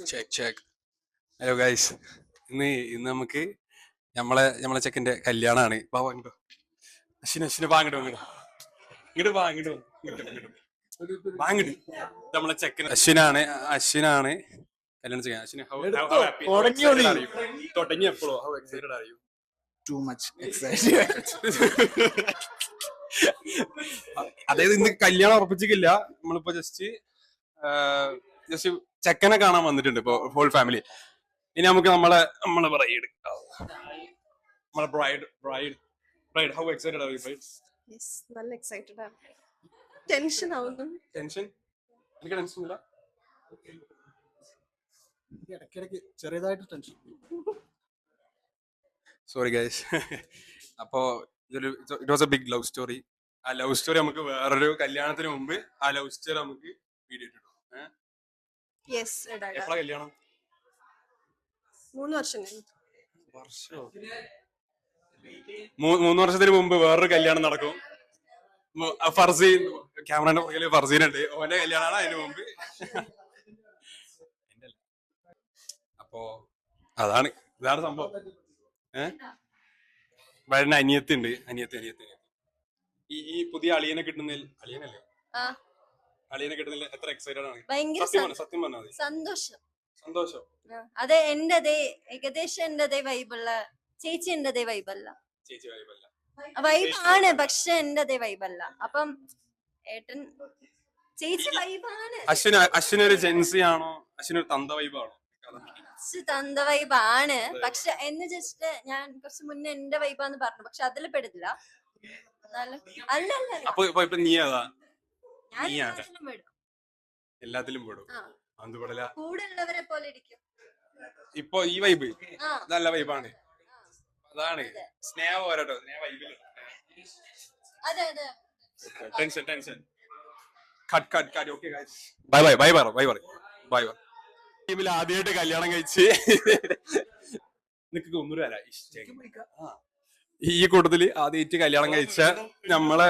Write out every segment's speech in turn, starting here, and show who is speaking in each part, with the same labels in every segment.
Speaker 1: Check check. Hello guys, ഇന്ന് നമുക്ക് നമ്മളെ ചെക്കന്റെ കല്യാണമാണ്. അശ്വിന് വാങ്ങിട്ട് നമ്മളെ ചെക്കൻ അശ്വിനാണ് കല്യാണം ചെയ്യാൻ. തുടങ്ങി എപ്പോഴോ how excited are U?
Speaker 2: Too much excited.
Speaker 1: അതായത് ഇന്ന് കല്യാണം ഉറപ്പിച്ചിട്ടില്ല, നമ്മളിപ്പോ ജസ്റ്റ് ചെക്കനെ കാണാൻ വന്നിട്ടുണ്ട് ഇപ്പൊ ഹോൾ ഫാമിലി. ഇനി നമുക്ക് നമ്മളെ ബ്രൈഡ് നമ്മളെ bride how excited are you bride?
Speaker 3: Yes, നല്ല എക്സൈറ്റഡ് ആണ്. ടെൻഷൻ ആവുന്നു.
Speaker 1: ടെൻഷൻ? എനിക്ക് ടെൻഷൻ ഇല്ല.
Speaker 2: ഇടയ്ക്കിടയ്ക്ക് ചെറിയതായിട്ട് ടെൻഷൻ.
Speaker 1: Sorry guys. അപ്പോ it was a big love story. ആ ലവ് സ്റ്റോറി നമുക്ക് വേറൊരു കല്യാണത്തിന് മുമ്പ് ആ ലവ് സ്റ്റോറി നമുക്ക് വീഡിയോ ഇട്ടിട്ടു.
Speaker 3: യെസ്,
Speaker 1: എപ്പോഴാ കല്യാണം?
Speaker 3: 3 വർഷം കഴിഞ്ഞു.
Speaker 1: മൂന്ന് വർഷത്തിന് മുമ്പ് വേറൊരു കല്യാണം നടക്കും. ഫർസീൻ ക്യാമറയുടെ പുറകില് ഫർസീനുണ്ട്, ഓന്റെ കല്യാണമാണ് അതിന് മുമ്പ്. അപ്പോ ഇതാണ് സംഭവം. വരണ്ട അനിയത്തുണ്ട്. ഈ പുതിയ അളിയനെ കിട്ടുന്നതിൽ അളിയനെ കിട്ടുന്നതിൽ എത്ര എക്സൈറ്റഡ് ആണ്? സത്യം പറഞ്ഞാൽ സന്തോഷം.
Speaker 4: അതെ, എന്റേതേ ഏകദേശം എന്റേതേ വൈബുള്ള ചേച്ചി എന്റേതേ വൈബല്ല. വൈബാണ്, പക്ഷെ എന്റേതേ വൈബല്ല. അപ്പം ഏട്ടൻ ചേച്ചി വൈബാണ്.
Speaker 1: അശ്വിനൊരു ജെൻസി ആണോ? അശ്വിനൊരു തന്ത വൈബാണോ?
Speaker 4: തന്ത വൈബാണ്, പക്ഷെ എന്ന് ജസ്റ്റ് ഞാൻ കുറച്ച് മുന്നേ എന്റെ വൈബാന്ന് പറഞ്ഞു, പക്ഷെ അതിൽ പെടില്ല.
Speaker 1: അപ്പൊ നീ ഏതാ?
Speaker 4: ഞാൻ
Speaker 1: എല്ലാത്തിലും പെടും.
Speaker 4: കൂടെ ഉള്ളവരെ പോലെ ഇരിക്കും.
Speaker 1: ഇപ്പൊ ഈ വൈബ് നല്ല വൈബാണ്. അതാണ് സ്നേഹ പോരാട്ടോ.
Speaker 4: അതെ അതെ.
Speaker 1: Tension cut. Okay guys, bye. ടീമിൽ ആദ്യമായിട്ട് കല്യാണം കഴിച്ച് നിനക്ക് ഒന്നും വരാ ഈ കൂട്ടത്തില് ആദ്യമായിട്ട് കല്യാണം കഴിച്ച നമ്മളെ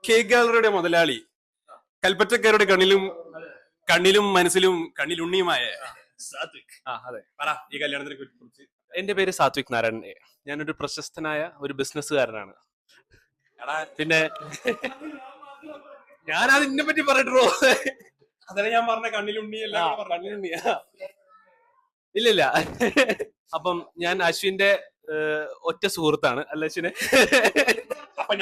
Speaker 1: കേക്ക് ഗാലറിയുടെ മുതലാളി, കൽപ്പറ്റക്കാരുടെ കണ്ണിലും മനസ്സിലും കണ്ണിലുണ്ണിയുമായ സാത്വിക്. അതെ, പറ ഈ കല്യാണത്തിനെ കുറിച്ച്.
Speaker 5: എന്റെ പേര് സാത്വിക് നാരായണൻ. ഞാനൊരു പ്രശസ്തനായ ഒരു ബിസിനസ്സുകാരനാണ്. പിന്നെ
Speaker 1: ഞാൻ അതിനെ പറ്റി പറഞ്ഞിട്ടോ? അതല്ലേ ഞാൻ പറഞ്ഞ കണ്ണിലുണ്ണിയല്ല.
Speaker 5: ഇല്ലില്ല. അപ്പം ഞാൻ അശ്വിന്റെ ഒറ്റ സുഹൃത്താണ്. അല്ല അശ്വിനെ?
Speaker 1: അപ്പൊ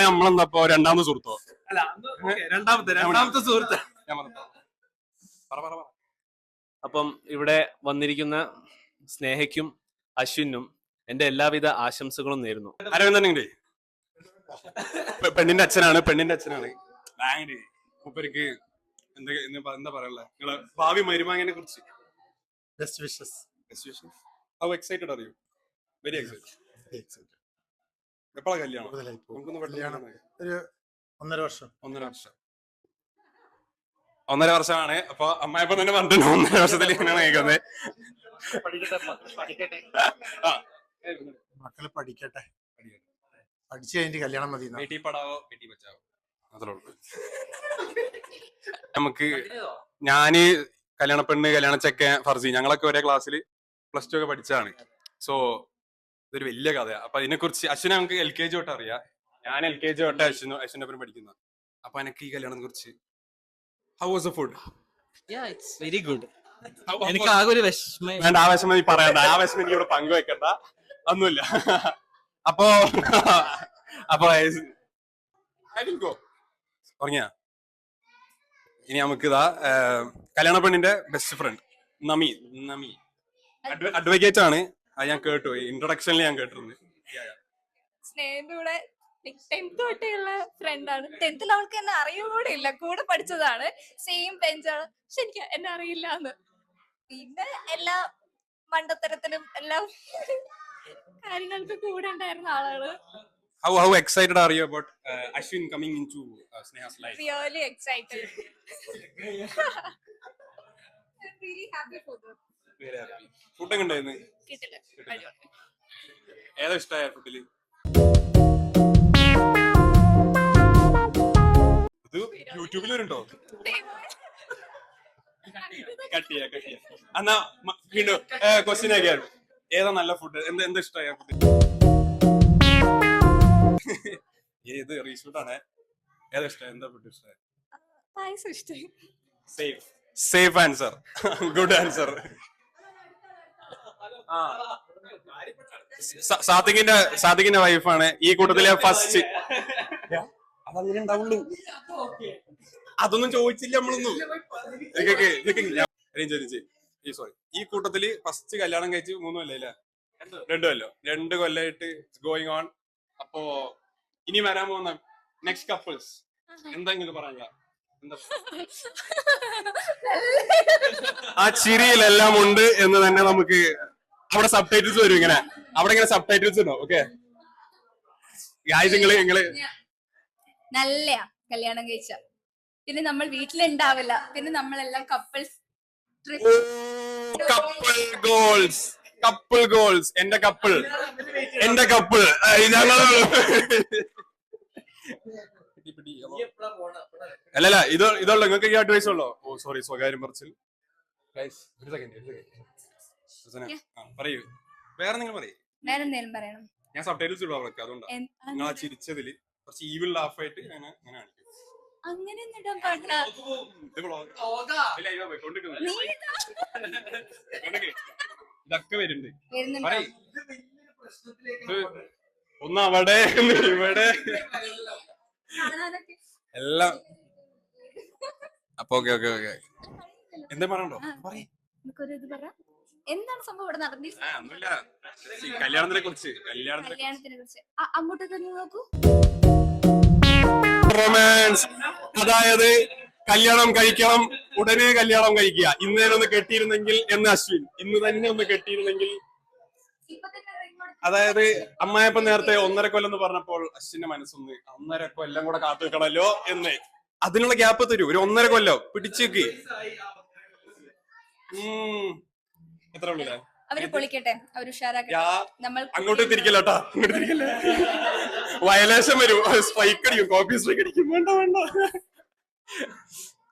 Speaker 1: നമ്മളെന്താ രണ്ടാമത്തെ സുഹൃത്തോ?
Speaker 5: അല്ല, രണ്ടാമത്തെ സുഹൃത്ത്. അപ്പം ഇവിടെ വന്നിരിക്കുന്ന സ്നേഹയ്ക്കും അശ്വിനും എന്റെ എല്ലാവിധ ആശംസകളും നേരുന്നു.
Speaker 1: അരവിന്ദനുണ്ട്, പെണ്ണിന്റെ അച്ഛനാണ്. മൂപ്പർക്ക് എന്താ പറയാ നിങ്ങളെ ഭാവി മരുമാങ്ങനെ കുറിച്ച്?
Speaker 2: Best wishes.
Speaker 1: How excited are you? Very excited. എപ്പോഴാ കല്യാണം?
Speaker 2: ഒരു 1.5 വർഷം.
Speaker 1: 1.5 വർഷമാണ്. അപ്പൊ അമ്മായിപ്പം തന്നെ പറഞ്ഞിട്ടുണ്ട് 1.5 വർഷത്തിൽ എങ്ങനെയാണ് കേൾക്കുന്നത്.
Speaker 2: മക്കള് പഠിക്കട്ടെ, പഠിച്ചു കഴിഞ്ഞിട്ട് കല്യാണം മതി.
Speaker 1: ബേട്ടി പഠാവോ ബേട്ടി ബച്ചാവോ, അത്രേ ഉള്ളൂ. നമുക്ക് ഞാന് കല്യാണ പെണ്ണ്, കല്യാണ ചെക്കൻ, ഫർസി, ഞങ്ങളൊക്കെ ഒരേ ക്ലാസ്സിൽ +2 ഒക്കെ പഠിച്ചതാണ്. സോ ഇതൊരു വലിയ കഥയാണ്. അപ്പൊ അതിനെ കുറിച്ച് അശ്വിനെ നമുക്ക് LKG തൊട്ട് അറിയാം. ഞാൻ LKG തൊട്ട് അശ്വിന്റെ ഒപ്പം പഠിക്കുന്ന. അപ്പൊ എനിക്ക് ഈ കല്യാണത്തെ കുറിച്ച് how was the food?
Speaker 6: It's very good. എനിക്ക് ആകെ ഒരു വിഷമം.
Speaker 1: വേണ്ട, ആ വിഷമം നീ പറയണ്ട. ആ വിഷമം എനിക്ക് ഇവിടെ പങ്കുവെക്കണ്ട, ഒന്നുമില്ല. അപ്പൊ ഉറങ്ങിയ ഇനി നമുക്ക് ഇതാ കല്യാണ പെണ്ണിന്റെ ബെസ്റ്റ് ഫ്രണ്ട് നമി അഡ്വക്കേറ്റ് ആണ്. അത് ഞാൻ കേട്ടു, ഇൻട്രൊഡക്ഷനിൽ ഞാൻ കേട്ടിരുന്നു.
Speaker 7: സ്നേഹയുടെ 10th തൊട്ടുള്ള ഫ്രണ്ടാണ്. 10th അവൾക്ക് എന്നെ അറിയുകൂടെ ഇല്ല, കൂടെ പഠിച്ചതാണ്, സെയിം ബെഞ്ചാണ്, പക്ഷെ എനിക്ക് എന്നെ അറിയില്ലാന്ന്. പിന്നെ എല്ലാ മണ്ടത്തരത്തിനും എല്ലാ കാര്യങ്ങൾക്ക് കൂടെ ഉണ്ടായിരുന്ന ആളാണ്.
Speaker 1: How excited are you about Ashwin coming into Sneha's life?
Speaker 7: Really excited. I'm really happy for them.
Speaker 1: Very happy. Food ഒക്കെ ഉണ്ടായിരുന്നു?
Speaker 7: കിട്ടില്ല.
Speaker 1: ഏതാ ഇഷ്ടമായ ഫുഡില്? ഇത് യൂട്യൂബിൽ വരുന്നുണ്ടോ? കട്ട് ചെയ്യാം എന്നാ വീണ്ടും ക്വസ്റ്റ്യൻ ആക്കിയാൽ ഏതാ നല്ല ഫുഡ് എന്താ ഇഷ്ടമായ ഫുഡ്? ഏത് റീഷൂട്ട് ആണ്? ഏതാ ഇഷ്ടം? എന്താ ഫുഡ് ഇഷ്ടം?
Speaker 7: പായസം ഇഷ്ടം.
Speaker 1: Safe answer, good answer. സാദിഖിന്റെ വൈഫാണ് ഈ കൂട്ടത്തിലെ ഫസ്റ്റ്. അതങ്ങനെ ഉണ്ടാവുള്ളൂ. അതൊന്നും ചോദിച്ചില്ല നമ്മളൊന്നും. സോറി, ഈ കൂട്ടത്തില് ഫസ്റ്റ് കല്യാണം കഴിച്ച് 3 കൊല്ലം 2 കൊല്ലമായിട്ട് ഗോയിങ് ഓൺ. അപ്പോ ഇനി വരാൻ പോകുന്ന നെക്സ്റ്റ് കപ്പിൾസ് എന്തെങ്കിലും പറയാ? ആ ചിരിയിലെല്ലാം ഉണ്ട് എന്ന് തന്നെ നമുക്ക് അവിടെ സബ് ടൈറ്റിൽസ് വരും. ഇങ്ങനെ അവിടെ ഇങ്ങനെ സബ് ടൈറ്റിൽസ് ഉണ്ടോ? ഓക്കെ നിങ്ങള്
Speaker 7: നല്ല കല്യാണം കഴിച്ച പിന്നെ നമ്മൾ വീട്ടിലുണ്ടാവില്ല, പിന്നെ നമ്മളെല്ലാം കപ്പിൾസ് ട്രിപ്പ്.
Speaker 1: Couple goals. എന്റെ കപ്പിൾ ഞങ്ങൾ അല്ലല്ല ഇതുള്ളൂ നിങ്ങൾക്ക് ഈ അഡ്വൈസ് ഉള്ളോ? ഓ സോറി, സ്വകാര്യം പറച്ചിൽ. ഒരു സെക്കൻഡ് പറയൂ, വേറെ നിങ്ങൾ പറയൂ.
Speaker 7: വേറെ എന്തെങ്കിലും പറയണം?
Speaker 1: ഞാൻ സബ് ടൈറ്റിൽസ് ഇടും അവർക്ക്, അതുകൊണ്ടാണ് നിങ്ങൾ ആ ചിരിച്ചതില് കുറച്ച് ഈവിൾ ലാഫ് ആയിട്ട് അങ്ങനെ കാണിക്കും.
Speaker 7: അങ്ങനെയൊന്നും ഇടാൻ പാടില്ല.
Speaker 1: ഇതൊക്കെ വരുന്നുണ്ട്.
Speaker 7: വരുന്നുണ്ടോ?
Speaker 1: ഒന്ന് അവിടെ ഇവിടെ
Speaker 7: കാണാനൊക്കെ.
Speaker 1: എല്ലാം. അപ്പൊ ഓക്കെ എന്താ പറയണ്ടോ?
Speaker 7: നമുക്കൊരു ഇത് പറ. എന്താണ് സംഭവം ഇവിടെ നടന്നിരിക്കുന്നത്?
Speaker 1: ഒന്നുമില്ല, കല്യാണത്തിനെ കുറിച്ച്.
Speaker 7: കല്യാണത്തിനെ കുറിച്ച് അങ്ങോട്ടൊക്കെ നോക്കൂ.
Speaker 1: റൊമാൻസ്, അതായത് കല്യാണം കഴിക്കണം, ഉടനെ കല്യാണം കഴിക്കുക. ഇന്ന് തന്നെ ഒന്ന് കെട്ടിയിരുന്നെങ്കിൽ എന്ന് അശ്വിൻ, ഇന്ന് തന്നെ ഒന്ന് കെട്ടിയിരുന്നെങ്കിൽ. അതായത് അമ്മായപ്പൻ നേരത്തെ 1.5 കൊല്ലം എന്ന് പറഞ്ഞപ്പോൾ അശ്വിന്റെ മനസ്സൊന്ന് 1.5 കൊല്ലം കൂടെ കാത്തു വെക്കണല്ലോ എന്ന്. അതിനുള്ള ഗ്യാപ്പ് തരൂ, ഒരു 1.5 കൊല്ലം പിടിച്ചേക്ക്. എത്ര ഉള്ളൂ?
Speaker 7: അവര് പൊളിക്കട്ടെ, അവര് ഉഷാറാക്കട്ടെ. നമ്മൾ
Speaker 1: അങ്ങോട്ട് തിരിക്കല്ലോട്ടാ, അങ്ങോട്ട് തിരിക്കല്ലേ. വയലേഷൻ വരും, സ്ട്രൈക്ക് അടിക്കും, കോപ്പി സ്ട്രൈക്ക് അടിക്കും. വേണ്ട.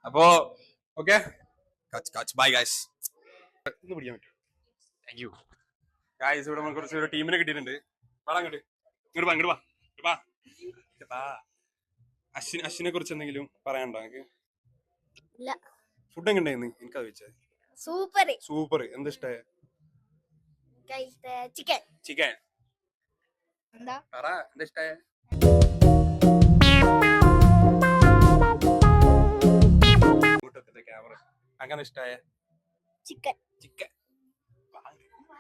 Speaker 1: അപ്പോ ഓക്കെ, ബൈ ഗൈസ്. ഇന്ന് പിടിക്കാൻ പറ്റും. Thank you guys. ഇവിടെ നമുക്ക് കുറച്ച് ഒരു ടീമിനെ കിട്ടിയിട്ടുണ്ട്. ഇങ്ങോട്ട് വാ. അശ്വിനെ കുറിച്ച് എന്തെങ്കിലും പറയാനുണ്ടോ എനിക്ക്? ഫുഡ് എങ്ങനെ ഉണ്ടായിരുന്നു? എനിക്കത് വെച്ചത് സൂപ്പർ. എന്താ ഇഷ്ടമായ? ചിക്കൻ.
Speaker 7: എന്താ
Speaker 1: പറ, എന്താ ഇഷ്ടമായ? ക്യാമറ അങ്ങനെ ഇഷ്ടമായ? ചിക്കൻ.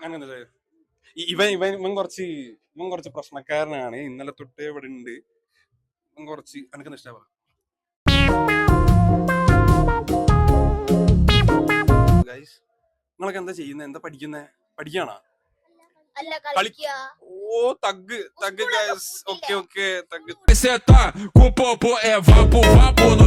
Speaker 1: അങ്ങനെ എന്താ? ഇവൻ കുറച്ച് പ്രശ്നക്കാരനാണ്. ഇന്നലെ തൊട്ട് ഇവിടെ ഉണ്ട്. കുറച്ച് എനിക്കെന്താ ഇഷ്ടമാ? നിങ്ങളൊക്കെ എന്താ ചെയ്യുന്നത്? എന്താ പഠിക്കാണോ? ഓ thug guys. Okay thug.
Speaker 8: Você tá com o popo é vapo no